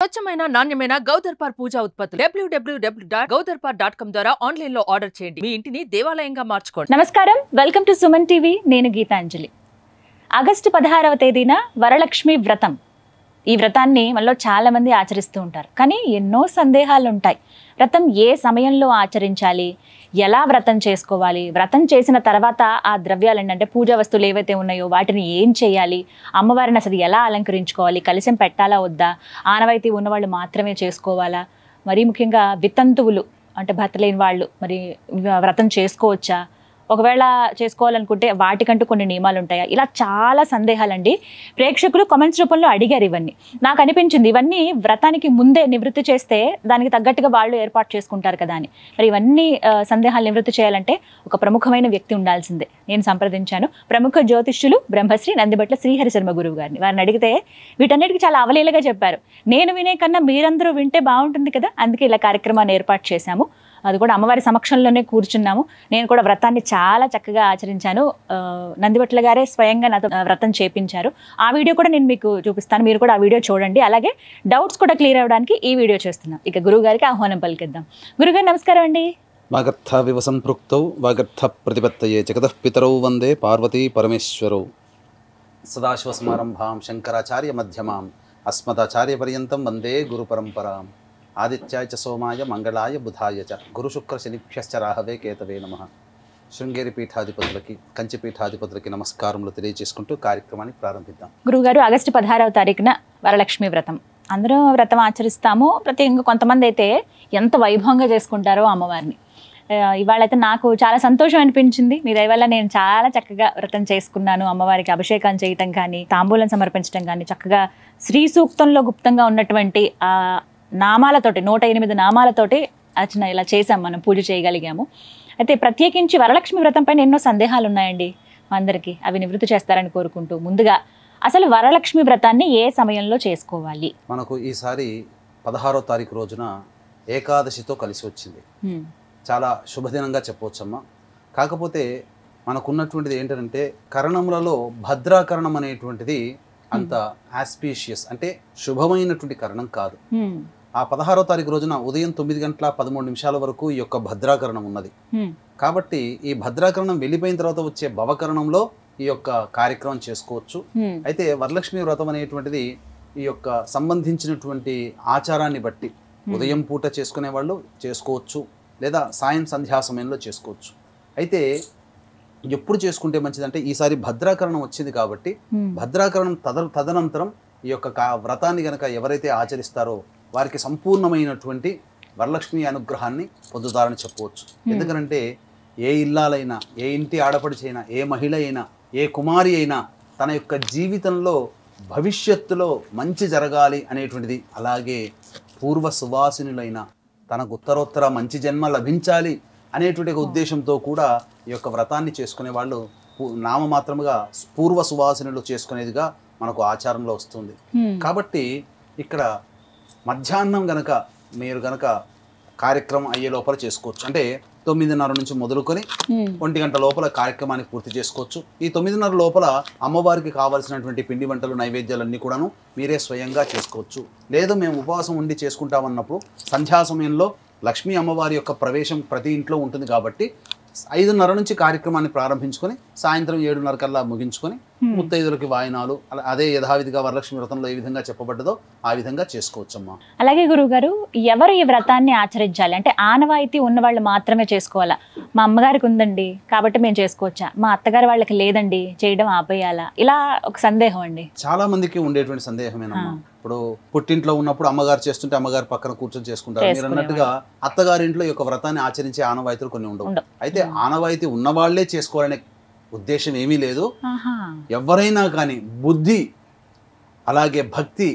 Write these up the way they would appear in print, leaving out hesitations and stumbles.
స్వచ్ఛమైన నాణ్యమైన గౌదర్పార్ పూజా ఉత్పత్తులు www.gaudarpar.com ద్వారా ఆన్లైన్ లో ఆర్డర్ చేయండి. మీ ఇంటిని దేవాలయంగా మార్చుకోండి. నమస్కారం, వెల్కమ్ టు సుమన్ టీవీ. నేను గీతాంజలి. ఆగస్టు 16వ తేదీన వరలక్ష్మి వ్రతం. ఈ వ్రతాన్ని మనలో చాలా మంది ఆచరిస్తూ ఉంటారు, కానీ ఎన్నో సందేహాలు ఉంటాయి. వ్రతం ఏ సమయంలో ఆచరించాలి, ఎలా వ్రతం చేసుకోవాలి, వ్రతం చేసిన తర్వాత ఆ ద్రవ్యాలు అంటే పూజా వస్తువులు ఏవైతే ఉన్నాయో వాటిని ఏం చేయాలి, అమ్మవారిని అసలు ఎలా అలంకరించుకోవాలి, కలశం పెట్టాలా వద్దా, ఆనవాయితీ ఉన్నవాళ్ళు మాత్రమే చేసుకోవాలా, మరీ ముఖ్యంగా వితంతువులు అంటే భర్త లేని వాళ్ళు మరి వ్రతం చేసుకోవచ్చా, ఒకవేళ చేసుకోవాలనుకుంటే వాటికంటూ కొన్ని నియమాలు ఉంటాయా, ఇలా చాలా సందేహాలండి. ప్రేక్షకులు కామెంట్స్ రూపంలో అడిగారు. ఇవన్నీ నాకు అనిపించింది, ఇవన్నీ వ్రతానికి ముందే నివృత్తి చేస్తే దానికి తగ్గట్టుగా వాళ్ళు ఏర్పాటు చేసుకుంటారు కదా అని. మరి ఇవన్నీ సందేహాలు నివృత్తి చేయాలంటే ఒక ప్రముఖమైన వ్యక్తి ఉండాల్సిందే. నేను సంప్రదించాను ప్రముఖ జ్యోతిష్యులు బ్రహ్మశ్రీ నందిబట్ల శ్రీహరి శర్మ గురువు గారిని. వారిని అడిగితే వీటన్నిటికీ చాలా అవలీలగా చెప్పారు. నేను వినే కన్నా మీరందరూ వింటే బాగుంటుంది కదా, అందుకే ఇలా కార్యక్రమాన్ని ఏర్పాటు చేశాము. అది కూడా అమ్మవారి సమక్షంలోనే కూర్చున్నాము. నేను కూడా వ్రతాన్ని చాలా చక్కగా ఆచరించాను. నందిబట్ల గారే స్వయంగా నాతో వ్రతం చేపించారు. ఆ వీడియో కూడా నేను మీకు చూపిస్తాను, మీరు కూడా ఆ వీడియో చూడండి. అలాగే డౌట్స్ కూడా క్లియర్ అవ్వడానికి ఈ వీడియో చేస్తున్నాం. ఇక గురువు గారికి ఆహ్వానం పలికిద్దాం. గురుగారు నమస్కారం అండి. వాగర్థ వివసంపృక్తౌ వాగర్థ ప్రతిపత్తయే జగతః పితరౌ వందే పార్వతీ పరమేశ్వరౌ. సదాశివసమారంభాం శంకరాచార్య మధ్యమాం అస్మదాచార్య పర్యంతం వందే గురు పరంపరాం. ఆదిత్యాయ చ సోమాయ మంగళాయ బుధాయ చ గురు శుక్ర శనిభ్యశ్చ రాహవే కేతవే నమః. శృంగేరి పీఠాధిపతులకి కంచి పీఠాధిపతులకి నమస్కారములు తెలియజేసుకుంటూ కార్యక్రమాన్ని ప్రారంభిద్దాం. గురుగారు, ఆగస్టు 16వ తారీఖున వరలక్ష్మి వ్రతం. అందరూ వ్రతం ఆచరిస్తాము. ప్రత్యేకంగా కొంతమంది అయితే ఎంత వైభవంగా చేసుకుంటారో అమ్మవారిని. ఇవాళైతే నాకు చాలా సంతోషం అనిపించింది. మీ దయ వల్ల నేను చాలా చక్కగా వ్రతం చేసుకున్నాను. అమ్మవారికి అభిషేకం చేయటం కానీ, తాంబూలం సమర్పించడం కానీ, చక్కగా శ్రీ సూక్తంలో గుప్తంగా ఉన్నటువంటి ఆ నామాలతోటి 108 నామాలతోటి అర్చన ఇలా చేసాం, మనం పూజ చేయగలిగాము. అయితే ప్రత్యేకించి వరలక్ష్మి వ్రతం పైన ఎన్నో సందేహాలు ఉన్నాయండి అందరికీ. అవి నివృత్తి చేస్తారని కోరుకుంటూ ముందుగా అసలు వరలక్ష్మి వ్రతాన్ని ఏ సమయంలో చేసుకోవాలి? మనకు ఈసారి 16వ తారీఖు రోజున ఏకాదశితో కలిసి వచ్చింది. చాలా శుభదినంగా చెప్పవచ్చమ్మా. కాకపోతే మనకున్నటువంటిది ఏంటంటే కరణములలో భద్రాకరణం అనేటువంటిది అంత ఆస్పీషియస్ అంటే శుభమైనటువంటి కరణం కాదు. ఆ 16వ తారీఖు రోజున ఉదయం 9:13 వరకు ఈ యొక్క భద్రాకరణం ఉన్నది. కాబట్టి ఈ భద్రాకరణం వెళ్ళిపోయిన తర్వాత వచ్చే భవకరణంలో ఈ యొక్క కార్యక్రమం చేసుకోవచ్చు. అయితే వరలక్ష్మి వ్రతం అనేటువంటిది ఈ యొక్క సంబంధించినటువంటి ఆచారాన్ని బట్టి ఉదయం పూట చేసుకునే వాళ్ళు చేసుకోవచ్చు, లేదా సాయం సంధ్యా సమయంలో చేసుకోవచ్చు. అయితే ఎప్పుడు చేసుకుంటే మంచిదంటే ఈసారి భద్రాకరణం వచ్చింది కాబట్టి భద్రాకరణం తదనంతరం ఈ యొక్క వ్రతాన్ని గనక ఎవరైతే ఆచరిస్తారో వారికి సంపూర్ణమైనటువంటి వరలక్ష్మి అనుగ్రహాన్ని పొందుతారని చెప్పవచ్చు. ఎందుకంటే ఏ ఇల్లాలైనా, ఏ ఇంటి ఆడపడిచైనా, ఏ మహిళ అయినా, ఏ కుమారి అయినా తన యొక్క జీవితంలో భవిష్యత్తులో మంచి జరగాలి అనేటువంటిది, అలాగే పూర్వ సువాసినులైన తనకు ఉత్తరోత్తర మంచి జన్మ లభించాలి అనేటువంటి ఉద్దేశంతో కూడా ఈ యొక్క వ్రతాన్ని చేసుకునే వాళ్ళు నామమాత్రముగా పూర్వ సువాసినులు చేసుకునేదిగా మనకు ఆచారంలో వస్తుంది. కాబట్టి ఇక్కడ మధ్యాహ్నం గనక మీరు గనక కార్యక్రమం అయ్యే లోపల చేసుకోవచ్చు. అంటే 9:30 నుంచి మొదలుకొని 1 గంట లోపల కార్యక్రమాన్ని పూర్తి చేసుకోవచ్చు. ఈ 9:30 లోపల అమ్మవారికి కావాల్సినటువంటి పిండి వంటలు, నైవేద్యాలన్నీ కూడాను మీరే స్వయంగా చేసుకోవచ్చు. లేదు మేము ఉపవాసం ఉండి చేసుకుంటామన్నప్పుడు సంధ్యా సమయంలో లక్ష్మీ అమ్మవారి యొక్క ప్రవేశం ప్రతి ఇంట్లో ఉంటుంది కాబట్టి 5:30 నుంచి కార్యక్రమాన్ని ప్రారంభించుకొని సాయంత్రం 7:30 కల్లా ముగించుకొని ముత్తైదులకి వాయినాలు అదే యథావిధిగా వరలక్ష్మి వ్రతంలో ఏ విధంగా చెప్పబడ్డదో ఆ విధంగా చేసుకోవచ్చమ్మా. అలాగే గురువుగారు, ఎవరు ఈ వ్రతాన్ని ఆచరించాలి అంటే ఆనవాయితీ ఉన్న వాళ్ళు మాత్రమే చేసుకోవాలా? మా అమ్మగారికి ఉందండి కాబట్టి మేము చేసుకోవచ్చా, మా అత్తగారి వాళ్ళకి లేదండి చేయడం ఆపేయాలా? ఇలా ఒక సందేహం అండి, చాలా మందికి ఉండేటువంటి సందేహమేనమ్మా. ఇప్పుడు పుట్టింట్లో ఉన్నప్పుడు అమ్మగారు చేస్తుంటే అమ్మగారు పక్కన కూర్చొని చేసుకుంటారు. మీరు అన్నట్టుగా అత్తగారింట్లో ఈ యొక్క వ్రతాన్ని ఆచరించే ఆనవాయితీలు కొన్ని ఉండవు. అయితే ఆనవాయితీ ఉన్నవాళ్లే చేసుకోవాలనే ఉద్దేశం ఏమీ లేదు. ఎవరైనా కానీ బుద్ధి, అలాగే భక్తి,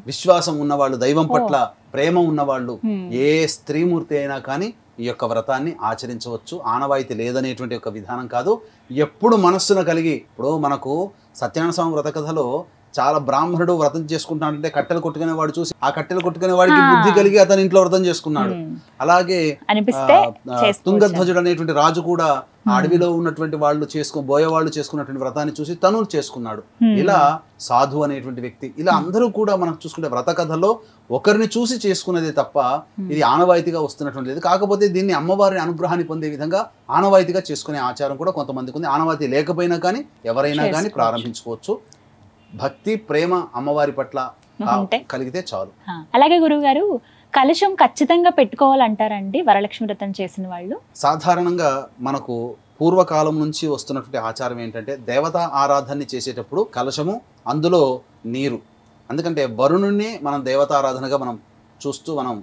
విశ్వాసం ఉన్నవాళ్ళు, దైవం పట్ల ప్రేమ ఉన్నవాళ్ళు, ఏ స్త్రీమూర్తి అయినా కానీ ఈ యొక్క వ్రతాన్ని ఆచరించవచ్చు. ఆనవాయితీ లేదనేటువంటి ఒక విధానం కాదు. ఎప్పుడు మనస్సును కలిగి, ఇప్పుడు మనకు సత్యనారాయణ స్వామి వ్రత కథలో చాలా బ్రాహ్మణుడు వ్రతం చేసుకుంటున్నాడంటే కట్టెలు కొట్టుకునే వాడు చూసి ఆ కట్టెలు కొట్టుకునే వాడికి బుద్ధి కలిగి అతని ఇంట్లో వ్రతం చేసుకున్నాడు. అలాగే తుంగధ్వజుడు అనేటువంటి రాజు కూడా అడవిలో ఉన్నటువంటి వాళ్ళు బోయవాళ్ళు చేసుకున్నటువంటి వ్రతాన్ని చూసి తను చేసుకున్నాడు. ఇలా సాధు అనేటువంటి వ్యక్తి, ఇలా అందరూ కూడా మనం చూసుకుంటే వ్రత కథలో ఒకరిని చూసి చేసుకున్నదే తప్ప ఇది ఆనవాయితీగా వస్తున్నటువంటిది. కాకపోతే దీన్ని అమ్మవారి అనుగ్రహాన్ని పొందే విధంగా ఆనవాయితీగా చేసుకునే ఆచారం కూడా కొంతమందికి ఉంది. ఆనవాయితీ లేకపోయినా కానీ ఎవరైనా కానీ ప్రారంభించుకోవచ్చు. భక్తి ప్రేమ అమ్మవారి పట్ల కలిగితే చాలు. అలాగే గురువు గారు, కలశం ఖచ్చితంగా పెట్టుకోవాలంటారండి వరలక్ష్మి వ్రతం చేసిన వాళ్ళు? సాధారణంగా మనకు పూర్వకాలం నుంచి వస్తున్నటువంటి ఆచారం ఏంటంటే దేవతా ఆరాధనని చేసేటప్పుడు కలశము, అందులో నీరు. ఎందుకంటే వరుణుణ్ణి మనం దేవతారాధనగా మనం చూస్తూ మనం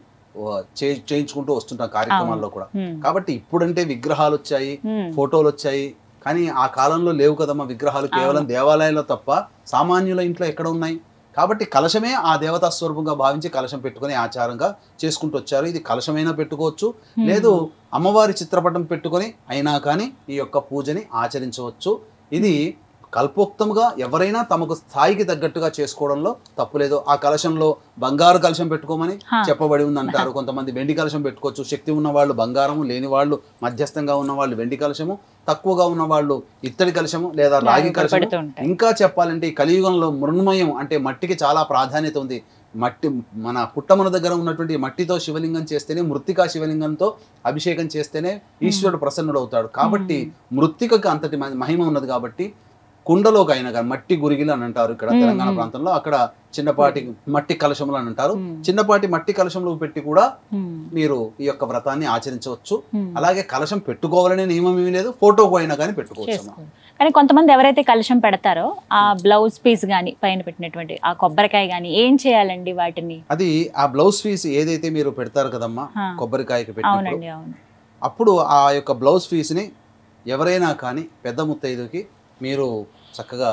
చేయించుకుంటూ వస్తుంటాం కార్యక్రమాల్లో కూడా. కాబట్టి ఇప్పుడంటే విగ్రహాలు వచ్చాయి, ఫోటోలు వచ్చాయి, కానీ ఆ కాలంలో లేవు కదమ్మా విగ్రహాలు. కేవలం దేవాలయంలో తప్ప సామాన్యుల ఇంట్లో ఎక్కడ ఉన్నాయి? కాబట్టి కలశమే ఆ దేవతా స్వరూపంగా భావించి కలశం పెట్టుకునే ఆచారంగా చేసుకుంటూ వచ్చారు. ఇది కలశమైనా పెట్టుకోవచ్చు, లేదు అమ్మవారి చిత్రపటం పెట్టుకొని అయినా కానీ ఈ యొక్క పూజని ఆచరించవచ్చు. ఇది కల్పోక్తంగా ఎవరైనా తమకు స్థాయికి తగ్గట్టుగా చేసుకోవడంలో తప్పులేదు. ఆ కలశంలో బంగారు కలశం పెట్టుకోమని చెప్పబడి ఉంది అంటారు. కొంతమంది వెండి కలశం పెట్టుకోవచ్చు. శక్తి ఉన్న వాళ్ళు బంగారము, లేని వాళ్ళు మధ్యస్థంగా ఉన్న వాళ్ళు వెండి కలశము, తక్కువగా ఉన్న వాళ్ళు ఇత్తడి కలశము లేదా రాగి కలశము. ఇంకా చెప్పాలంటే ఈ కలియుగంలో మృణ్మయం అంటే మట్టికి చాలా ప్రాధాన్యత ఉంది. మట్టి మన పుట్టమన దగ్గర ఉన్నటువంటి మట్టితో శివలింగం చేస్తేనే, మృత్తికా శివలింగంతో అభిషేకం చేస్తేనే ఈశ్వరుడు ప్రసన్నుడు అవుతాడు. కాబట్టి మృత్తికకు అంతటి మహిమ ఉన్నది. కాబట్టి కుండలోకి అయినా కానీ మట్టి గురిగిలు అని అంటారు ఇక్కడ తెలంగాణ ప్రాంతంలో, అక్కడ చిన్నపాటి మట్టి కలశములు అని అంటారు. చిన్నపాటి మట్టి కలశంలో పెట్టి కూడా మీరు ఈ యొక్క వ్రతాన్ని ఆచరించవచ్చు. అలాగే కలశం పెట్టుకోవాలనే నియమం ఏమీ లేదు, ఫోటోకు అయినా కానీ పెట్టుకోవచ్చు. కానీ కొంతమంది ఎవరైతే కలశం పెడతారో ఆ బ్లౌజ్ పీస్ గానీ పైన పెట్టినటువంటి ఆ కొబ్బరికాయ గానీ ఏం చేయాలండి వాటిని? అది ఆ బ్లౌజ్ పీస్ ఏదైతే మీరు పెడతారు కదమ్మా కొబ్బరికాయకి పెట్టినప్పుడు, అప్పుడు ఆ యొక్క బ్లౌజ్ పీస్ ని ఎవరైనా కానీ పెద్ద ముత్తైదుకి మీరు చక్కగా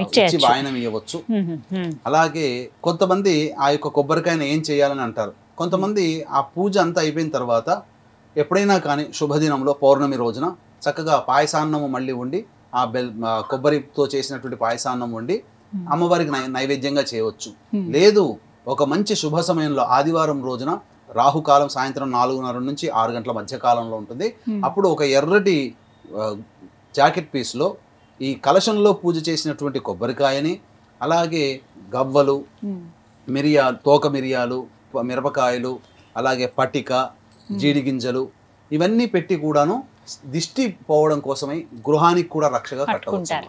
ఇచ్చి వాయనం ఇవ్వచ్చు. అలాగే కొంతమంది ఆ యొక్క కొబ్బరికాయను ఏం చేయాలని అంటారు. కొంతమంది ఆ పూజ అంతా అయిపోయిన తర్వాత ఎప్పుడైనా కానీ శుభదినంలో పౌర్ణమి రోజున చక్కగా పాయసాన్నము మళ్ళీ వండి ఆ కొబ్బరితో చేసినటువంటి పాయసాన్నం వండి అమ్మవారికి నైవేద్యంగా చేయవచ్చు. లేదు ఒక మంచి శుభ సమయంలో ఆదివారం రోజున రాహుకాలం సాయంత్రం 4:30 నుంచి 6 గంటల మధ్య కాలంలో ఉంటుంది. అప్పుడు ఒక ఎర్రటి జాకెట్ పీస్లో ఈ కలశంలో పూజ చేసినటువంటి కొబ్బరికాయని, అలాగే గవ్వలు, తోక మిరియాలు, మిరపకాయలు, అలాగే పటిక, జీడి గింజలు ఇవన్నీ పెట్టి కూడాను దిష్టి పోవడం కోసమై గృహానికి కూడా రక్షగా కట్టుకుంటారు.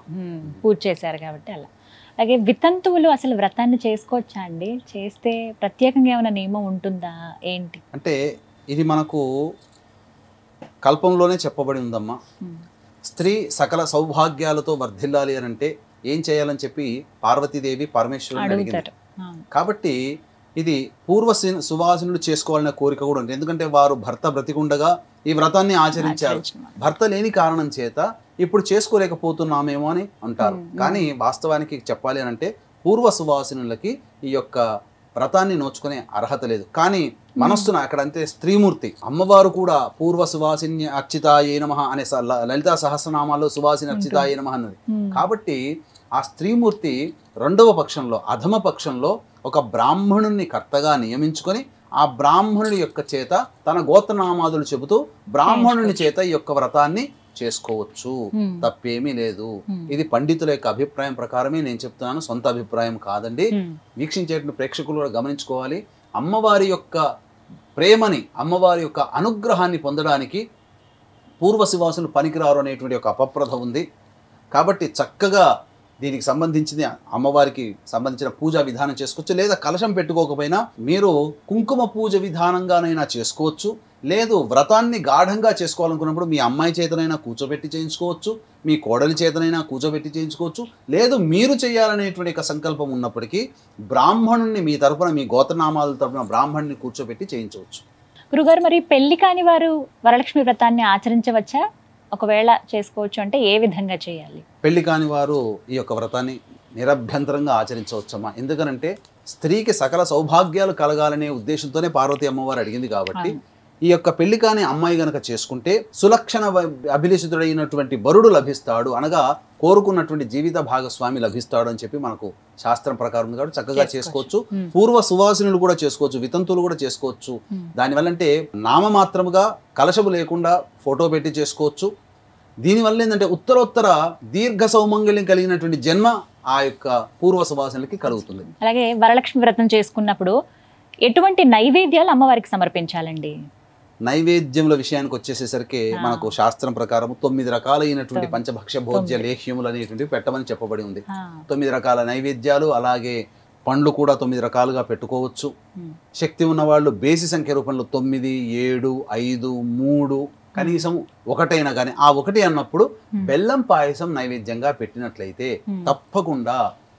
పూజ చేశారు కాబట్టి అలా. అలాగే వితంతువులు అసలు వ్రతాన్ని చేసుకోవచ్చా అండి? చేస్తే ప్రత్యేకంగా ఏమైనా నియమం ఉంటుందా ఏంటి? అంటే ఇది మనకు కల్పంలోనే చెప్పబడి ఉందమ్మా. స్త్రీ సకల సౌభాగ్యాలతో వర్ధిల్లాలి అని అంటే ఏం చేయాలని చెప్పి పార్వతీదేవి పరమేశ్వరుని అడిగింది. కాబట్టి ఇది పూర్వ సువాసినులు చేసుకోవాలనే కోరిక కూడా ఉంది. ఎందుకంటే వారు భర్త బ్రతికుండగా ఈ వ్రతాన్ని ఆచరించారు. భర్త లేని కారణం చేత ఇప్పుడు చేసుకోలేకపోతున్నామేమో అని అంటారు. కానీ వాస్తవానికి చెప్పాలి అని అంటే పూర్వ సువాసినులకి ఈ యొక్క వ్రతాన్ని నోచుకునే అర్హత లేదు. కానీ మనస్సున అక్కడ అంటే స్త్రీమూర్తి అమ్మవారు కూడా పూర్వ సువాసిని అర్చితాయే నమః అనే లలితా సహస్రనామాల్లో సువాసిని అర్చితాయే నమః అన్నది. కాబట్టి ఆ స్త్రీమూర్తి రెండవ పక్షంలో అధమ పక్షంలో ఒక బ్రాహ్మణుని కర్తగా నియమించుకొని ఆ బ్రాహ్మణుడి యొక్క చేత తన గోత్రనామాదులు చెబుతూ బ్రాహ్మణుని చేత ఈ యొక్క వ్రతాన్ని చేసుకోవచ్చు. తప్పేమీ లేదు. ఇది పండితుల యొక్క అభిప్రాయం ప్రకారమే నేను చెప్తున్నాను, సొంత అభిప్రాయం కాదండి. వీక్షించేటువంటి ప్రేక్షకులు కూడా గమనించుకోవాలి. అమ్మవారి యొక్క ప్రేమని, అమ్మవారి యొక్క అనుగ్రహాన్ని పొందడానికి పూర్వ శివాసులు పనికిరారు అనేటువంటి ఒక అపప్రథ ఉంది. కాబట్టి చక్కగా దీనికి సంబంధించింది అమ్మవారికి సంబంధించిన పూజా విధానం చేసుకోవచ్చు. లేదా కలశం పెట్టుకోకపోయినా మీరు కుంకుమ పూజ విధానంగానైనా చేసుకోవచ్చు. లేదు వ్రతాన్ని గాఢంగా చేసుకోవాలనుకున్నప్పుడు మీ అమ్మాయి చేతనైనా కూర్చోబెట్టి చేయించుకోవచ్చు, మీ కోడలి చేతనైనా కూర్చోబెట్టి చేయించుకోవచ్చు. లేదు మీరు చేయాలనేటువంటి ఒక సంకల్పం ఉన్నప్పటికీ బ్రాహ్మణుని మీ తరపున, మీ గోత్రనామాల తరపున బ్రాహ్మణుని కూర్చోబెట్టి చేయించవచ్చు. గురుగారు, మరి పెళ్లి కాని వారు వరలక్ష్మి వ్రతాన్ని ఆచరించవచ్చా? ఒకవేళ చేసుకోవచ్చు అంటే ఏ విధంగా చేయాలి? పెళ్లి కాని వారు ఈ యొక్క వ్రతాన్ని నిరభ్యంతరంగా ఆచరించవచ్చమ్మా. ఎందుకనంటే స్త్రీకి సకల సౌభాగ్యాలు కలగాలనే ఉద్దేశంతోనే పార్వతీ అమ్మవారు అడిగింది. కాబట్టి ఈ యొక్క పెళ్లి కాని అమ్మాయి గనక చేసుకుంటే సులక్షణ అభిలషితుడైనటువంటి వరుడు లభిస్తాడు, అనగా కోరుకున్నటువంటి జీవిత భాగస్వామి లభిస్తాడు అని చెప్పి మనకు శాస్త్రం ప్రకారం ఉంది కాబట్టి చక్కగా చేసుకోవచ్చు. పూర్వ సువాసినులు కూడా చేసుకోవచ్చు, వితంతులు కూడా చేసుకోవచ్చు. దానివల్ల అంటే నామమాత్రముగా కలశము లేకుండా ఫోటో పెట్టి చేసుకోవచ్చు. దీనివల్ల ఏంటంటే ఉత్తరోత్తర దీర్ఘ సౌమంగళ్యం కలిగినటువంటి జన్మ ఆ యొక్క పూర్వ సువాసనలకి కలుగుతుంది. అలాగే వరలక్ష్మి వ్రతం చేసుకున్నప్పుడు ఎటువంటి నైవేద్యాలు అమ్మవారికి సమర్పించాలండి? నైవేద్యముల విషయానికి వచ్చేసేసరికి మనకు శాస్త్రం ప్రకారం 9 రకాలైనటువంటి పంచభక్ష భోజ్య లేహ్యములు అనేటువంటివి పెట్టమని చెప్పబడి ఉంది. 9 రకాల నైవేద్యాలు, అలాగే పండ్లు కూడా 9 రకాలుగా పెట్టుకోవచ్చు. శక్తి ఉన్న వాళ్ళు బేసి సంఖ్య రూపంలో 9, 7, 5, 3 కనీసం ఒకటైనా కానీ ఆ ఒకటి అన్నప్పుడు బెల్లం పాయసం నైవేద్యంగా పెట్టినట్లయితే తప్పకుండా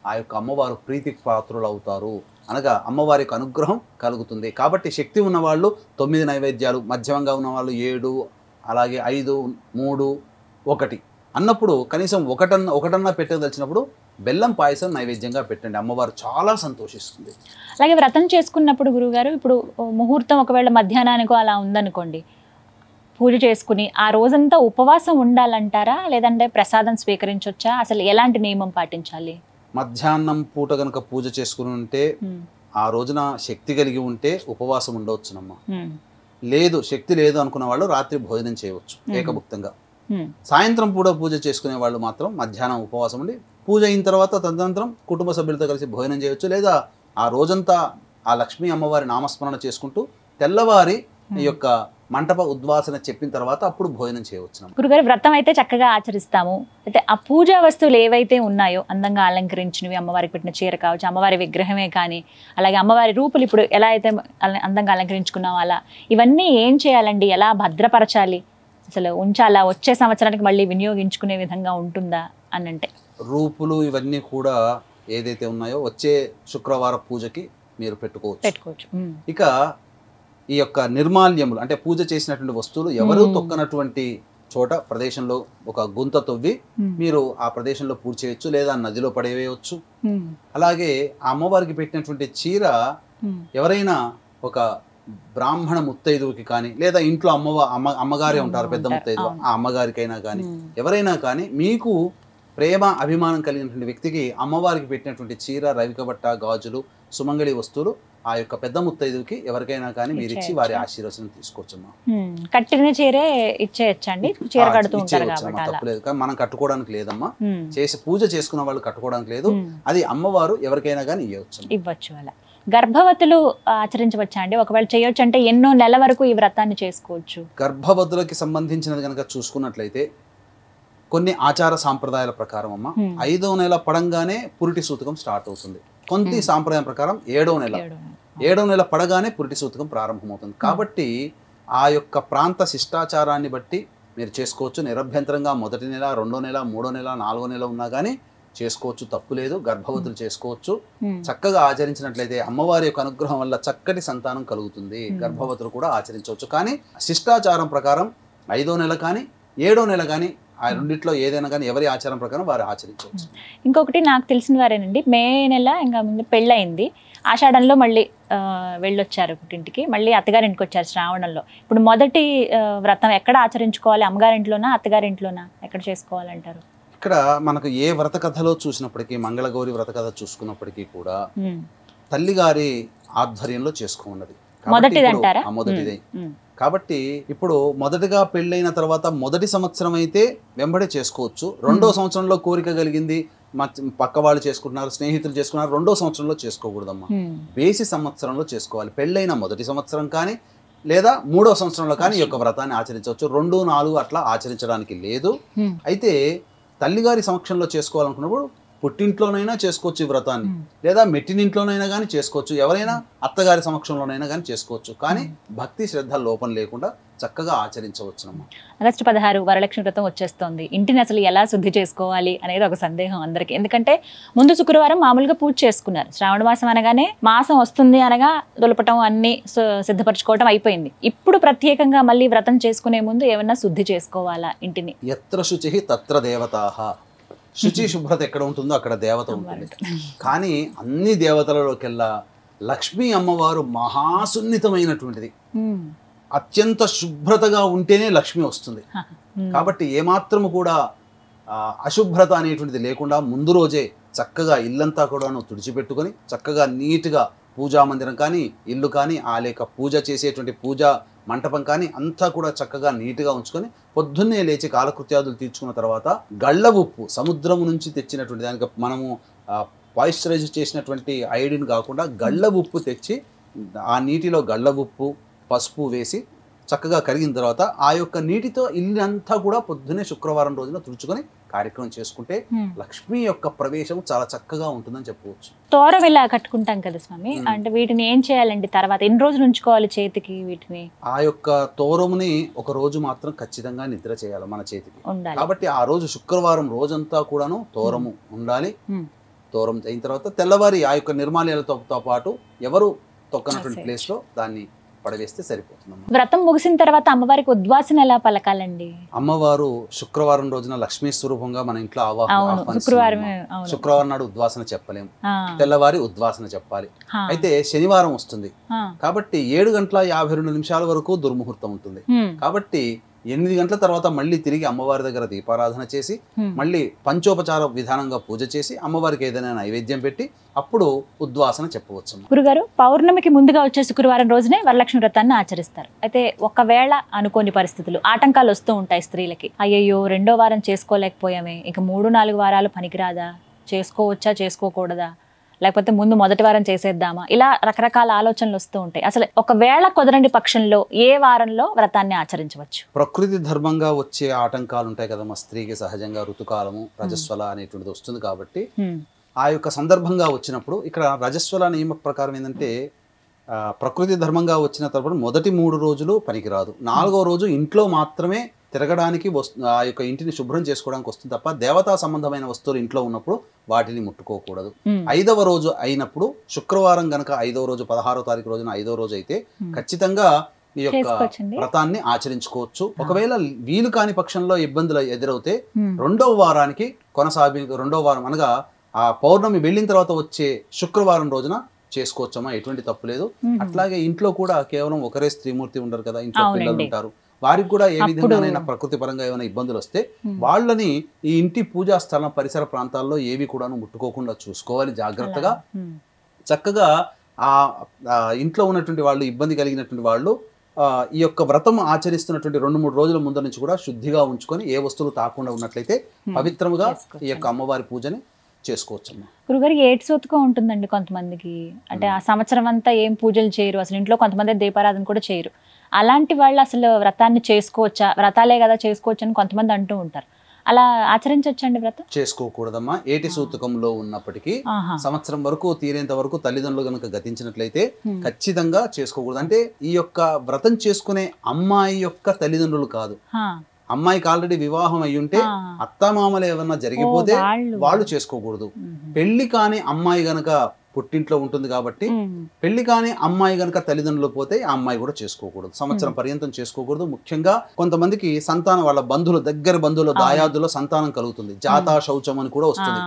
ఆ యొక్క అమ్మవారు ప్రీతికి పాత్రులు అవుతారు, అనగా అమ్మవారికి అనుగ్రహం కలుగుతుంది. కాబట్టి శక్తి ఉన్న వాళ్ళు 9 నైవేద్యాలు, మధ్యమంగా ఉన్న వాళ్ళు 7, అలాగే 5, 3, 1 అన్నప్పుడు కనీసం ఒకటన్నా పెట్టదలిచినప్పుడు బెల్లం పాయసం నైవేద్యంగా పెట్టండి, అమ్మవారు చాలా సంతోషిస్తుంది. అలాగే వ్రతం చేసుకున్నప్పుడు గురువుగారు, ఇప్పుడు ముహూర్తం ఒకవేళ మధ్యాహ్నానికో అలా ఉందనుకోండి, పూజ చేసుకుని ఆ రోజంతా ఉపవాసం ఉండాలంటారా, లేదంటే ప్రసాదం స్వీకరించొచ్చా? అసలు ఎలాంటి నియమం పాటించాలి? మధ్యాహ్నం పూట గనక పూజ చేసుకుని ఉంటే ఆ రోజున శక్తి కలిగి ఉంటే ఉపవాసం ఉండవచ్చునమ్మా. లేదు, శక్తి లేదు అనుకున్న వాళ్ళు రాత్రి భోజనం చేయవచ్చు ఏకభుక్తంగా. సాయంత్రం పూట పూజ చేసుకునే వాళ్ళు మాత్రం మధ్యాహ్నం ఉపవాసం ఉండి పూజ అయిన తర్వాత తదనంతరం కుటుంబ సభ్యులతో కలిసి భోజనం చేయవచ్చు. లేదా ఆ రోజంతా ఆ లక్ష్మీ అమ్మవారి నామస్మరణ చేసుకుంటూ తెల్లవారి ఈ యొక్క మంటప ఉద్వాసన చెప్పిన తర్వాత అప్పుడు భోజనం చేయవచ్చు. గురుగారు, వ్రతం అయితే చక్కగా ఆచరిస్తాము, అయితే ఆ పూజా వస్తువులు ఏవైతే ఉన్నాయో అందంగా అలంకరించినవి, అమ్మవారికి పెట్టిన చీర కావచ్చు, అమ్మవారి విగ్రహమే కానీ, అలాగే అమ్మవారి రూపులు ఇప్పుడు ఎలా అయితే అందంగా అలంకరించుకున్నామో అలా, ఇవన్నీ ఏం చేయాలండి? ఎలా భద్రపరచాలి? అసలు ఉంచాలా? వచ్చే సంవత్సరానికి మళ్ళీ వినియోగించుకునే విధంగా ఉంటుందా అని అంటే? రూపులు ఇవన్నీ కూడా ఏదైతే ఉన్నాయో వచ్చే శుక్రవార పూజకి మీరు పెట్టుకోవచ్చు. ఇక ఈ యొక్క నిర్మాల్యములు అంటే పూజ చేసినటువంటి వస్తువులు ఎవరు తొక్కనటువంటి చోట ప్రదేశంలో ఒక గుంత తవ్వి మీరు ఆ ప్రదేశంలో పూజ చేయొచ్చు, లేదా నదిలో పడేయవచ్చు. అలాగే ఆ అమ్మవారికి పెట్టినటువంటి చీర ఎవరైనా ఒక బ్రాహ్మణ ముత్తైదువుకి కానీ, లేదా ఇంట్లో అమ్మగారే ఉంటారు పెద్ద ముత్తైదువు, ఆ అమ్మగారికైనా కానీ, ఎవరైనా కానీ మీకు ప్రేమ అభిమానం కలిగినటువంటి వ్యక్తికి అమ్మవారికి పెట్టినటువంటి చీర, రవికబట్ట, గాజులు, సుమంగళి వస్తువులు ఆ యొక్క పెద్ద ముత్తైదుకి ఎవరికైనా కానీ మీరు ఇచ్చి వారి ఆశీర్వచనం తీసుకోవచ్చమ్మా. కట్టిన చీరే ఇచ్చేయచ్చండి, చీర కడుతూ ఉంటారు కాబట్టి తప్పలేదు. కానీ మనం కట్టుకోవడానికి లేదమ్మా, చేసి పూజ చేసుకున్న వాళ్ళు కట్టుకోవడానికి లేదు, అది అమ్మవారు ఎవరికైనా కానీ ఇవ్వచ్చు. అలా గర్భవతులు ఆచరించవచ్చా అండి? ఒకవేళ చేయొచ్చు అంటే ఎన్నో నెల వరకు ఈ వ్రతాన్ని చేసుకోవచ్చు? గర్భవతులకి సంబంధించినది కనుక చూసుకున్నట్లయితే కొన్ని ఆచార సాంప్రదాయాల ప్రకారం అమ్మ 5వ నెల పడంగానే పురిటి సూతకం స్టార్ట్ అవుతుంది. కొంత సాంప్రదాయం ప్రకారం 7వ నెల పడగానే పురిటి సూతకం ప్రారంభమవుతుంది. కాబట్టి ఆ యొక్క ప్రాంత శిష్టాచారాన్ని బట్టి మీరు చేసుకోవచ్చు. నిరభ్యంతరంగా 1వ నెల, 2వ నెల, 3వ నెల, 4వ నెల ఉన్నా కానీ చేసుకోవచ్చు, తప్పు లేదు. గర్భవతులు చేసుకోవచ్చు. చక్కగా ఆచరించినట్లయితే అమ్మవారి యొక్క అనుగ్రహం వల్ల చక్కటి సంతానం కలుగుతుంది. గర్భవతులు కూడా ఆచరించవచ్చు. కానీ శిష్టాచారం ప్రకారం 5వ నెల కానీ 7వ నెల కానీ ఆ రెండిట్లో ఏదైనా కానీ ఎవరి ఆచారం ప్రకారం వారు ఆచరించవచ్చు. ఇంకొకటి నాకు తెలిసిన వారేనండి, మే నెల ఇంకా ముందు పెళ్ళయింది, ఆషాఢంలో మళ్ళీ వెళ్ళొచ్చారు పుట్టింటికి, మళ్ళీ అత్తగారింటికి వచ్చారు శ్రావణంలో. ఇప్పుడు మొదటి వ్రతం ఎక్కడ ఆచరించుకోవాలి? అమ్మగారింట్లోనా, అత్తగారింట్లోనా, ఎక్కడ చేసుకోవాలంటారు? ఇక్కడ మనకు ఏ వ్రత కథలో చూసినప్పటికీ, మంగళగౌరి వ్రత కథ చూసుకున్నప్పటికీ కూడా తల్లిగారి ఆధ్వర్యంలో చేసుకున్నది మొదటిది. కాబట్టి ఇప్పుడు మొదటిగా పెళ్ళైన తర్వాత మొదటి సంవత్సరం అయితే వెంబడే చేసుకోవచ్చు. 2వ సంవత్సరంలో కోరిక కలిగింది, పక్క వాళ్ళు చేసుకుంటున్నారు, స్నేహితులు చేసుకున్నారు, 2వ సంవత్సరంలో చేసుకోకూడదమ్మా. బేసి సంవత్సరంలో చేసుకోవాలి. పెళ్ళైన మొదటి సంవత్సరం కానీ లేదా 3వ సంవత్సరంలో కానీ ఈ యొక్క వ్రతాన్ని ఆచరించవచ్చు. 2, 4 అట్లా ఆచరించడానికి లేదు. అయితే తల్లిగారి సమక్షంలో చేసుకోవాలనుకున్నప్పుడు పుట్టింట్లోనైనా చేసుకోవచ్చు ఈ వ్రతాన్ని, లేదా మెట్టినింట్లోనైనా కానీ చేసుకోవచ్చు, ఎవరైనా అత్తగారి సమక్షంలోనైనా కానీ చేసుకోవచ్చు. కానీ భక్తి శ్రద్ధ లోపం లేకుండా చక్కగా ఆచరించవచ్చునమ్మా. ఆగస్టు 16 వరలక్ష్మి వ్రతం వచ్చేస్తోంది. ఇంటిని అసలు ఎలా శుద్ధి చేసుకోవాలి అనేది ఒక సందేహం అందరికీ. ఎందుకంటే ముందు శుక్రవారం మామూలుగా పూజ చేసుకున్నారు, శ్రావణ మాసం అనగానే మాసం వస్తుంది అనగా దులపటం అన్ని సిద్ధపరచుకోవటం అయిపోయింది. ఇప్పుడు ప్రత్యేకంగా మళ్ళీ వ్రతం చేసుకునే ముందు ఏమన్నా శుద్ధి చేసుకోవాలా ఇంటిని? యత్ర శుచి తత్ర దేవతాః. శుచి శుభ్రత ఎక్కడ ఉంటుందో అక్కడ దేవత ఉంటుంది. కానీ అన్ని దేవతలలోకెల్లా లక్ష్మీ అమ్మవారు మహాసున్నితమైనటువంటిది. అత్యంత శుభ్రతగా ఉంటేనే లక్ష్మి వస్తుంది. కాబట్టి ఏమాత్రము కూడా అశుభ్రత అనేటువంటిది లేకుండా ముందు రోజే చక్కగా ఇల్లంతా కూడాను తుడిచిపెట్టుకొని చక్కగా నీట్గా పూజా మందిరం కానీ ఇల్లు కానీ లేక పూజ చేసేటువంటి పూజా మంటపం కానీ అంతా కూడా చక్కగా నీట్గా ఉంచుకొని పొద్దున్నే లేచి కాలకృత్యాదులు తీర్చుకున్న తర్వాత గళ్ళ ఉప్పు సముద్రం నుంచి తెచ్చినటువంటి దానికి మనము పాయిశ్చరైజ్ చేసినటువంటి ఐడిన్ కాకుండా గళ్ళ ఉప్పు తెచ్చి ఆ నీటిలో గళ్ళ ఉప్పు పసుపు వేసి చక్కగా కరిగిన తర్వాత ఆ యొక్క నీటితో ఇల్లంతా కూడా పొద్దునే శుక్రవారం రోజున తుడుచుకొని కార్యక్రమం చేసుకుంటే లక్ష్మి యొక్క ప్రవేశం చాలా చక్కగా ఉంటుందని చెప్పవచ్చు. తోరం ఇలా కట్టుకుంటాం కదా స్వామి, అంటే వీటిని ఏం చేయాలండి? తర్వాత ఎన్ని రోజులు ఉంచుకోవాలి చేతికి వీటిని? ఆ యొక్క తోరముని ఒక రోజు మాత్రం ఖచ్చితంగా నిద్ర చేయాలి మన చేతికి. కాబట్టి ఆ రోజు శుక్రవారం రోజంతా కూడాను తోరము ఉండాలి. తోరం అయిన తర్వాత తెల్లవారి ఆ యొక్క నిర్మాల్యాలతో పాటు ఎవరు తొక్కనటువంటి ప్లేస్ లో దాన్ని పడవేస్తే సరిపోతుంది. వ్రతం ముగిసిన తర్వాత అమ్మవారికి ఉద్వాసన ఎలా పలకాలండి? అమ్మవారు శుక్రవారం రోజున లక్ష్మీ స్వరూపంగా మన ఇంట్లో శుక్రవారం నాడు ఉద్వాసన చెప్పలేము, తెల్లవారి ఉద్వాసన చెప్పాలి. అయితే శనివారం వస్తుంది కాబట్టి 7:52 వరకు దుర్ముహూర్తం ఉంటుంది. కాబట్టి 8 గంటల తర్వాత మళ్ళీ తిరిగి అమ్మవారి దగ్గర దీపారాధన చేసి మళ్ళీ పంచోపచార విధానంగా పూజ చేసి అమ్మవారికి ఏదైనా నైవేద్యం పెట్టి అప్పుడు ఉద్వాసన చెప్పవచ్చు. గురుగారు, పౌర్ణమికి ముందుగా వచ్చే శుక్రవారం రోజునే వరలక్ష్మి వ్రతాన్ని ఆచరిస్తారు. అయితే ఒకవేళ అనుకోని పరిస్థితులు ఆటంకాలు వస్తూ ఉంటాయి స్త్రీలకి. అయ్యయ్యో 2వ వారం చేసుకోలేకపోయామే, ఇక 3-4 వారాలు పనికిరాదా, చేసుకోవచ్చా చేసుకోకూడదా, లేకపోతే ముందు మొదటి వారం చేసేద్దామా, ఇలా రకరకాల ఆలోచనలు వస్తూ ఉంటాయి. అసలు ఒకవేళ కుదరని పక్షంలో ఏ వారంలో వ్రతాన్ని ఆచరించవచ్చు? ప్రకృతి ధర్మంగా వచ్చే ఆటంకాలు ఉంటాయి కదమ్మా, స్త్రీకి సహజంగా ఋతుకాలము రజస్వల అనేటువంటిది వస్తుంది. కాబట్టి ఆ యొక్క సందర్భంగా వచ్చినప్పుడు ఇక్కడ రజస్వల నియమ ప్రకారం ఏంటంటే ప్రకృతి ధర్మంగా వచ్చిన తర్వాత మొదటి 3 రోజులు పనికిరాదు, 4వ రోజు ఇంట్లో మాత్రమే తిరగడానికి ఆ యొక్క ఇంటిని శుభ్రం చేసుకోవడానికి వస్తుంది తప్ప దేవతా సంబంధమైన వస్తువులు ఇంట్లో ఉన్నప్పుడు వాటిని ముట్టుకోకూడదు. 5వ రోజు అయినప్పుడు శుక్రవారం గనక 5వ రోజు 16వ తారీఖు రోజున 5వ రోజు అయితే ఖచ్చితంగా ఈ యొక్క వ్రతాన్ని ఆచరించుకోవచ్చు. ఒకవేళ వీలు కాని పక్షంలో ఇబ్బందులు ఎదురవుతే 2వ వారానికి కొనసాగి 2వ వారం అనగా ఆ పౌర్ణమి వెళ్ళిన తర్వాత వచ్చే శుక్రవారం రోజున చేసుకోవచ్చమ్మా, ఎటువంటి తప్పు లేదు. అట్లాగే ఇంట్లో కూడా కేవలం ఒకరే స్త్రీమూర్తి ఉండరు కదా, ఇంట్లో పిల్లలు ఉంటారు, వారికి కూడా ఏ విధంగానైనా ప్రకృతి పరంగా ఏమైనా ఇబ్బందులు వస్తే వాళ్ళని ఈ ఇంటి పూజా స్థలం పరిసర ప్రాంతాల్లో ఏవి కూడా ముట్టుకోకుండా చూసుకోవాలి జాగ్రత్తగా. చక్కగా ఆ ఇంట్లో ఉన్నటువంటి వాళ్ళు ఇబ్బంది కలిగినటువంటి వాళ్ళు ఈ యొక్క వ్రతం ఆచరిస్తున్నటువంటి 2-3 రోజుల ముందు నుంచి కూడా శుద్ధిగా ఉంచుకొని ఏ వస్తువులు తాకుండా ఉన్నట్లయితే పవిత్రముగా ఈ యొక్క అమ్మవారి పూజని చేసుకోవచ్చు. గురుగారు, ఏడ్సోతుగా ఉంటుందండి కొంతమందికి, అంటే ఆ సంవత్సరం అంతా ఏం పూజలు చేయరు, అసలు ఇంట్లో కొంతమంది దీపారాధన కూడా చేయరు. అలాంటి వాళ్ళు అసలు వ్రతాన్ని చేసుకోవచ్చా? వ్రతాలే కదా చేసుకోవచ్చు అని కొంతమంది అంటూ ఉంటారు. అలా ఆచరించవచ్చండి వ్రతం? చేసుకోకూడదమ్మా. ఏటి సూతకంలో ఉన్నప్పటికీ సంవత్సరం వరకు తీరేంత వరకు తల్లిదండ్రులు కనుక గతించినట్లయితే ఖచ్చితంగా చేసుకోకూడదు. అంటే ఈ యొక్క వ్రతం చేసుకునే అమ్మాయి యొక్క తల్లిదండ్రులు కాదు, అమ్మాయికి ఆల్రెడీ వివాహం అయ్యుంటే అత్తమామలు ఏమన్నా జరిగిపోతే వాళ్ళు చేసుకోకూడదు. పెళ్లి కాని అమ్మాయి గనక పుట్టింట్లో ఉంటుంది కాబట్టి పెళ్లి కాని అమ్మాయి గనక తల్లిదండ్రులు పోతే ఆ అమ్మాయి కూడా చేసుకోకూడదు, సంవత్సరం పర్యంతం చేసుకోకూడదు. ముఖ్యంగా కొంతమందికి సంతానం వాళ్ళ బంధువులు దగ్గర బంధువుల దాయాదులో సంతానం కలుగుతుంది, జాతా శౌచం అని కూడా వస్తుంది.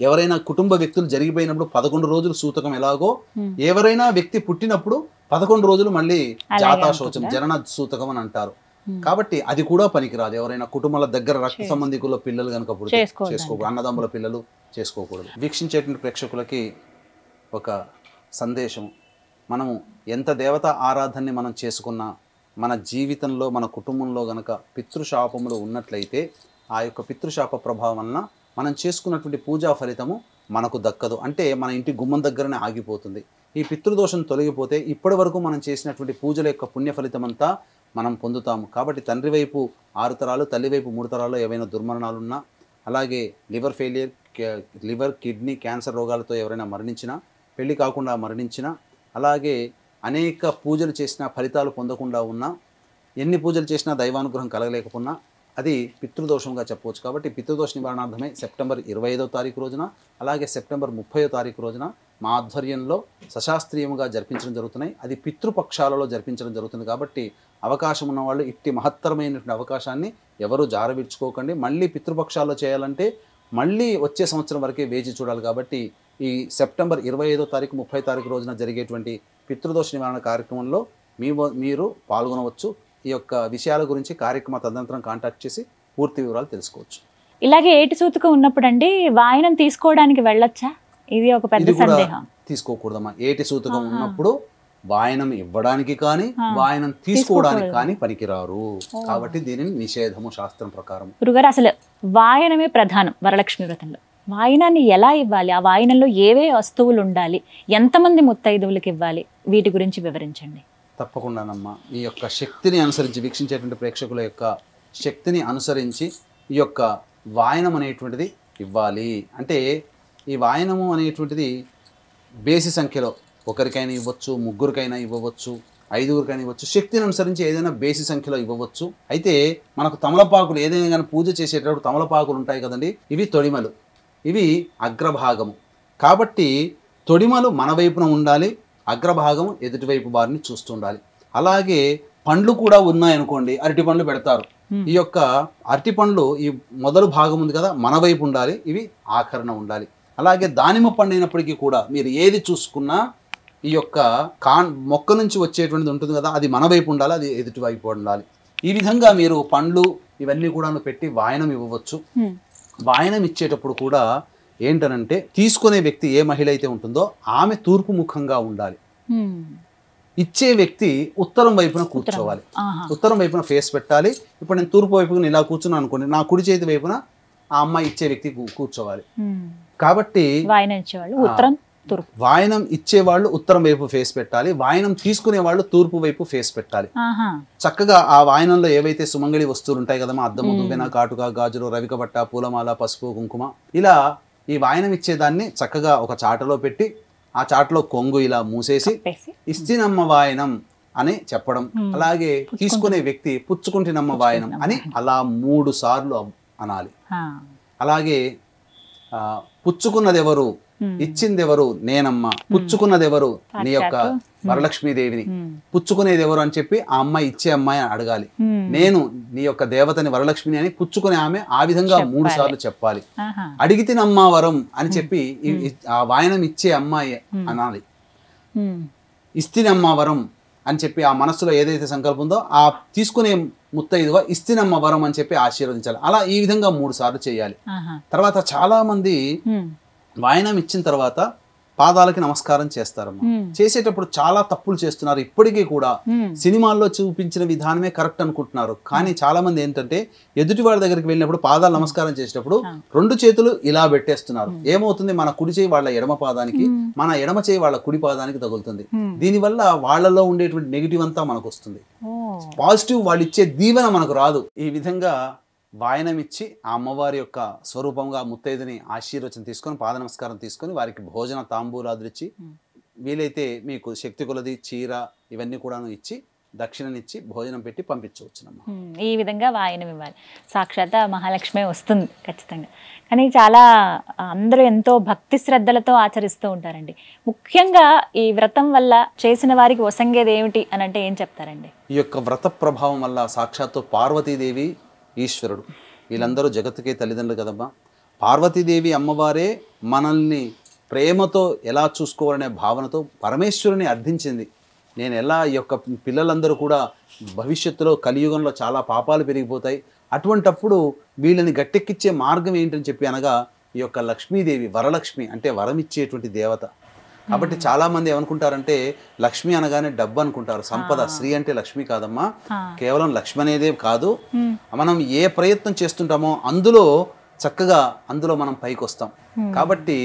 ఎవరైనా కుటుంబ వ్యక్తులు జరిగిపోయినప్పుడు 11 రోజులు సూతకం ఎలాగో ఎవరైనా వ్యక్తి పుట్టినప్పుడు 11 రోజులు మళ్ళీ జాతా శౌచం జనన సూతకం అని అంటారు. కాబట్టి అది కూడా పనికిరాదు. ఎవరైనా కుటుంబాల దగ్గర రక్త సంబంధికుల పిల్లలు కనుక పుడితే చేసుకోకూడదు, అన్నదమ్ముల పిల్లలు చేసుకోకూడదు. వీక్షించేటువంటి ప్రేక్షకులకి ఒక సందేశం, మనము ఎంత దేవత ఆరాధనని మనం చేసుకున్నా మన జీవితంలో మన కుటుంబంలో గనక పితృశాపములు ఉన్నట్లయితే ఆ యొక్క పితృశాప ప్రభావం వలన మనం చేసుకున్నటువంటి పూజా ఫలితము మనకు దక్కదు, అంటే మన ఇంటి గుమ్మం దగ్గరనే ఆగిపోతుంది. ఈ పితృదోషం తొలగిపోతే ఇప్పటి వరకు మనం చేసినటువంటి పూజల యొక్క పుణ్య ఫలితం అంతా మనం పొందుతాము. కాబట్టి తండ్రి వైపు 6 తరాలు, తల్లి వైపు 3 తరాల్లో ఏవైనా దుర్మరణాలు ఉన్నా, అలాగే liver failure, liver kidney cancer రోగాలతో ఎవరైనా మరణించినా, పెళ్లి కాకుండా మరణించినా, అలాగే అనేక పూజలు చేసినా ఫలితాలు పొందకుండా ఉన్నా, ఎన్ని పూజలు చేసినా దైవానుగ్రహం కలగలేకపోయినా అది పితృదోషంగా చెప్పవచ్చు. కాబట్టి పితృదోష నివారణార్థమే సెప్టెంబర్ 25వ తారీఖు రోజున అలాగే సెప్టెంబర్ 30వ తారీఖు రోజున మా ఆధ్వర్యంలో సశాస్త్రీయముగా జరిపించడం జరుగుతున్నాయి. అది పితృపక్షాలలో జరిపించడం జరుగుతుంది. కాబట్టి అవకాశం ఉన్న వాళ్ళు ఇట్టి మహత్తరమైనటువంటి అవకాశాన్ని ఎవరూ జారవిడ్చుకోకండి. మళ్ళీ పితృపక్షాల్లో చేయాలంటే మళ్ళీ వచ్చే సంవత్సరం వరకే వేచి చూడాలి. కాబట్టి ఈ సెప్టెంబర్ 25వ తారీఖు 30వ తారీఖు రోజున జరిగేటువంటి పితృదోష నివారణ కార్యక్రమంలో మీరు పాల్గొనవచ్చు. ఈ యొక్క విషయాల గురించి కార్యక్రమ తదనంతరం కాంటాక్ట్ చేసి పూర్తి వివరాలు తెలుసుకోవచ్చు. ఇలాగే ఏటి సూతకం ఉన్నప్పుడు అండి వాయనం తీసుకోవడానికి వెళ్ళొచ్చా? ఇది ఒక పెద్ద సందేహం. తీసుకోకూడదమ్మా. ఏటి సూతకం ఉన్నప్పుడు వాయనం ఇవ్వడానికి కానీ వాయనం తీసుకోవడానికి కానీ పనికిరారు. కాబట్టి దీనిని నిషేధము శాస్త్రం ప్రకారం. గురుగారు, అసలు వాయనమే ప్రధానం వరలక్ష్మి వ్రతంలో. వాయనాన్ని ఎలా ఇవ్వాలి? ఆ వాయనంలో ఏవే వస్తువులు ఉండాలి? ఎంతమంది ముత్తైదువులకు ఇవ్వాలి? వీటి గురించి వివరించండి. తప్పకుండానమ్మా. ఈ యొక్క శక్తిని అనుసరించి వీక్షించేటువంటి ప్రేక్షకుల యొక్క శక్తిని అనుసరించి ఈ యొక్క వాయనం అనేటువంటిది ఇవ్వాలి. అంటే ఈ వాయనము అనేటువంటిది బేసి సంఖ్యలో ఒకరికైనా ఇవ్వచ్చు, ముగ్గురికైనా ఇవ్వవచ్చు, 5గురికైనా ఇవ్వచ్చు. శక్తిని అనుసరించి ఏదైనా బేసి సంఖ్యలో ఇవ్వవచ్చు. అయితే మనకు తమలపాకులు ఏదైనా కానీ పూజ చేసేటప్పుడు తమలపాకులు ఉంటాయి కదండి, ఇవి తొడిమలు, ఇవి అగ్రభాగము. కాబట్టి తొడిమలు మన వైపున ఉండాలి, అగ్రభాగం ఎదుటివైపు వారిని చూస్తుండాలి. అలాగే పండ్లు కూడా ఉన్నాయనుకోండి, అరటి పండ్లు పెడతారు. ఈ యొక్క అరటి పండ్లు ఈ మొదలు భాగం ఉంది కదా, మన వైపు ఉండాలి, ఇవి ఆకరణ ఉండాలి. అలాగే దానిమ్మ పండు అయినప్పటికీ కూడా మీరు ఏది చూసుకున్నా ఈ యొక్క మొక్క నుంచి వచ్చేటువంటిది ఉంటుంది కదా, అది మన వైపు ఉండాలి, అది ఎదుటి వైపు ఉండాలి. ఈ విధంగా మీరు పండ్లు ఇవన్నీ కూడా పెట్టి వాయనం ఇవ్వవచ్చు. వాయనం ఇచ్చేటప్పుడు కూడా ఏంటనంటే తీసుకునే వ్యక్తి ఏ మహిళ అయితే ఉంటుందో ఆమె తూర్పు ముఖంగా ఉండాలి. ఇచ్చే వ్యక్తి ఉత్తరం వైపున కూర్చోవాలి. ఉత్తరం వైపున ఫేస్ పెట్టాలి. ఇప్పుడు నేను తూర్పు వైపున ఇలా కూర్చున్నాను అనుకోండి, నా కుడి చేతి వైపున ఆ అమ్మాయి ఇచ్చే వ్యక్తి కూర్చోవాలి. కాబట్టి వాయనం ఇచ్చేవాళ్ళు ఉత్తరం వైపు ఫేస్ పెట్టాలి, వాయనం తీసుకునే వాళ్ళు తూర్పు వైపు ఫేస్ పెట్టాలి. చక్కగా ఆ వాయనంలో ఏవైతే సుమంగళి వస్తువులు ఉంటాయి కదమ్మా, అద్దము, దువ్వెన, కాటుక, గాజులు, రవిక బట్ట, పూలమాల, పసుపు, కుంకుమ, ఇలా ఈ వాయనం ఇచ్చేదాన్ని చక్కగా ఒక చాటలో పెట్టి ఆ చాటలో కొంగు ఇలా మూసేసి ఇస్తినమ్మ వాయనం అని చెప్పడం. అలాగే తీసుకునే వ్యక్తి పుచ్చుకుంటినమ్మ వాయనం అని అలా 3 సార్లు అనాలి. అలాగే పుచ్చుకున్నదెవరు, ఇచ్చిందెవరు, నేనమ్మ. పుచ్చుకున్నదెవరు, నీ యొక్క వరలక్ష్మీదేవిని. పుచ్చుకునేది ఎవరు అని చెప్పి ఆ అమ్మాయి ఇచ్చే అమ్మాయి అడగాలి. నేను నీ యొక్క దేవతని వరలక్ష్మిని అని పుచ్చుకునే ఆమె ఆ విధంగా 3 సార్లు చెప్పాలి. అడిగితినమ్మా వరం అని చెప్పి ఆ వాయనం ఇచ్చే అమ్మాయి అనాలి. ఇస్తినమ్మా వరం అని చెప్పి ఆ మనస్సులో ఏదైతే సంకల్పం ఉందో ఆ తీసుకునే ముత్తైదుగా ఇస్తినమ్మ వరం అని చెప్పి ఆశీర్వదించాలి. అలా ఈ విధంగా 3 సార్లు చేయాలి. తర్వాత చాలా మంది వాయనం ఇచ్చిన తర్వాత పాదాలకి నమస్కారం చేస్తారమ్మా. చేసేటప్పుడు చాలా తప్పులు చేస్తున్నారు. ఇప్పటికీ కూడా సినిమాల్లో చూపించిన విధానమే కరెక్ట్ అనుకుంటున్నారు. కానీ చాలా మంది ఏంటంటే ఎదుటి వాళ్ళ దగ్గరికి వెళ్ళినప్పుడు పాదాలు నమస్కారం చేసేటప్పుడు 2 చేతులు ఇలా పెట్టేస్తున్నారు. ఏమవుతుంది, మన కుడి చేయి వాళ్ళ ఎడమ పాదానికి, మన ఎడమ చేయి వాళ్ళ కుడి పాదానికి తగులుతుంది. దీనివల్ల వాళ్ళలో ఉండేటువంటి నెగిటివ్ అంతా మనకు వస్తుంది. పాజిటివ్ వాళ్ళు ఇచ్చే దీవెన మనకు రాదు. ఈ విధంగా వాయనం ఇచ్చి ఆ అమ్మవారి యొక్క స్వరూపంగా ముత్తైదుని ఆశీర్వచనం తీసుకొని పాద నమస్కారం తీసుకొని వారికి భోజన తాంబూలాదులు ఇచ్చి, వీలైతే మీకు శక్తి కొలది చీర ఇవన్నీ కూడాను ఇచ్చి దక్షిణనిచ్చి భోజనం పెట్టి పంపించవచ్చునమ్మా. ఈ విధంగా వాయనం ఇవ్వాలి. సాక్షాత్ మహాలక్ష్మి వస్తుంది ఖచ్చితంగా. కానీ చాలా అందరూ ఎంతో భక్తి శ్రద్ధలతో ఆచరిస్తూ ఉంటారండి. ముఖ్యంగా ఈ వ్రతం వల్ల చేసిన వారికి వసంగేది ఏమిటి అని అంటే ఏం చెప్తారండి? ఈ యొక్క వ్రత ప్రభావం వల్ల సాక్షాత్తు పార్వతీదేవి, ఈశ్వరుడు వీళ్ళందరూ జగత్తుకే తల్లిదండ్రులు కదమ్మా. పార్వతీదేవి అమ్మవారే మనల్ని ప్రేమతో ఎలా చూసుకోవాలనే భావనతో పరమేశ్వరుని అర్థించింది. నేను ఎలా ఈ యొక్క పిల్లలందరూ కూడా భవిష్యత్తులో కలియుగంలో చాలా పాపాలు పెరిగిపోతాయి, అటువంటప్పుడు వీళ్ళని గట్టెక్కిచ్చే మార్గం ఏంటని చెప్పి అనగా ఈ యొక్క లక్ష్మీదేవి, వరలక్ష్మి అంటే వరం ఇచ్చేటువంటి దేవత. కాబట్టి చాలా మంది ఏమనుకుంటారంటే లక్ష్మి అనగానే డబ్బు అనుకుంటారు, సంపద. శ్రీ అంటే లక్ష్మి కాదమ్మా. కేవలం లక్ష్మి అనేదే కాదు, మనం ఏ ప్రయత్నం చేస్తుంటామో అందులో చక్కగా అందులో మనం పైకి వస్తాం. కాబట్టి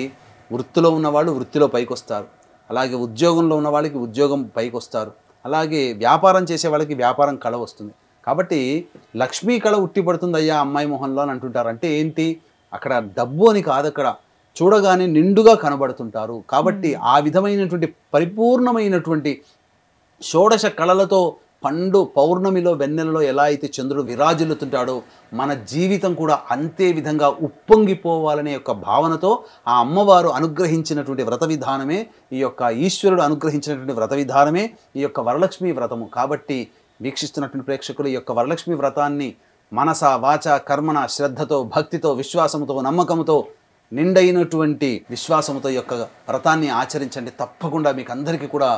వృత్తిలో ఉన్నవాళ్ళు వృత్తిలో పైకి వస్తారు, అలాగే ఉద్యోగంలో ఉన్న వాళ్ళకి ఉద్యోగం పైకి వస్తారు, అలాగే వ్యాపారం చేసే వాళ్ళకి వ్యాపారం కళ వస్తుంది. కాబట్టి లక్ష్మీ కళ ఉట్టిపడుతుంది అయ్యా అమ్మాయి మొహంలో అని అంటుంటారు. అంటే ఏంటి, అక్కడ డబ్బు అని కాదు, అక్కడ చూడగానే నిండుగా కనబడుతుంటారు. కాబట్టి ఆ విధమైనటువంటి పరిపూర్ణమైనటువంటి షోడశ కళలతో పండు పౌర్ణమిలో వెన్నెలలో ఎలా అయితే చంద్రుడు విరాజిల్లుతుంటాడో మన జీవితం కూడా అంతే విధంగా ఉప్పొంగిపోవాలనే యొక్క భావనతో ఆ అమ్మవారు అనుగ్రహించినటువంటి వ్రత విధానమే, ఈ యొక్క ఈశ్వరుడు అనుగ్రహించినటువంటి వ్రత విధానమే ఈ యొక్క వరలక్ష్మి వ్రతము. కాబట్టి వీక్షిస్తున్నటువంటి ప్రేక్షకులు ఈ యొక్క వరలక్ష్మి వ్రతాన్ని మనస వాచ కర్మణ శ్రద్ధతో, భక్తితో, విశ్వాసంతో, నమ్మకంతో, నిండైనటువంటి విశ్వాసంతో యొక్క వ్రతాన్ని ఆచరించండి. తప్పకుండా మీకు అందరికీ కూడా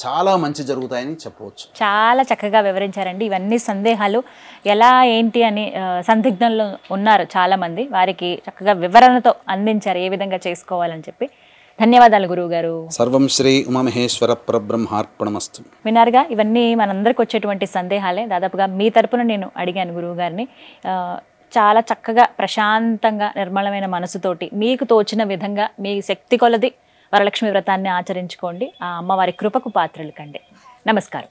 చాలా మంచి జరుగుతాయని చెప్పవచ్చు. చాలా చక్కగా వివరించారండి. ఇవన్నీ సందేహాలు ఎలా ఏంటి అని సందిగ్ధంలో ఉన్నారు చాలామంది, వారికి చక్కగా వివరణతో అందించారు ఏ విధంగా చేసుకోవాలని చెప్పి. ధన్యవాదాలు గురువు గారు. సర్వం శ్రీ ఉమామహేశ్వర పరబ్రహ్మార్పణమస్తు. విన్నారుగా, ఇవన్నీ మనందరికి వచ్చేటువంటి సందేహాలే. దాదాపుగా మీ తరపున నేను అడిగాను గురువు గారిని. చాలా చక్కగా ప్రశాంతంగా నిర్మలమైన మనసుతోటి మీకు తోచిన విధంగా మీ శక్తి కొలది వరలక్ష్మి వ్రతాన్ని ఆచరించుకోండి. ఆ అమ్మవారి కృపకు పాత్రలు కండి. నమస్కారం.